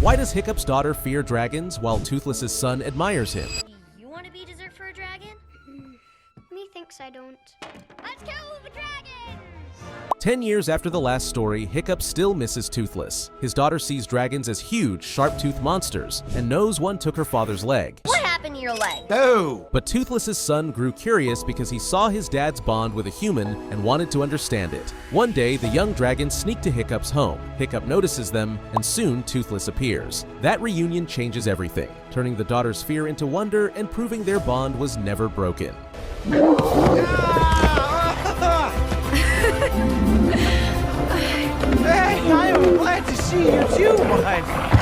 Why does Hiccup's daughter fear dragons while Toothless's son admires him? You want to be dessert for a dragon? Methinks I don't. Let's kill the dragons! 10 years after the last story, Hiccup still misses Toothless. His daughter sees dragons as huge, sharp-toothed monsters and knows one took her father's leg. What happened to your leg? No! But Toothless's son grew curious because he saw his dad's bond with a human and wanted to understand it. One day, the young dragons sneak to Hiccup's home. Hiccup notices them, and soon Toothless appears. That reunion changes everything, turning the daughter's fear into wonder and proving their bond was never broken. Hey, I am glad to see you too, wife.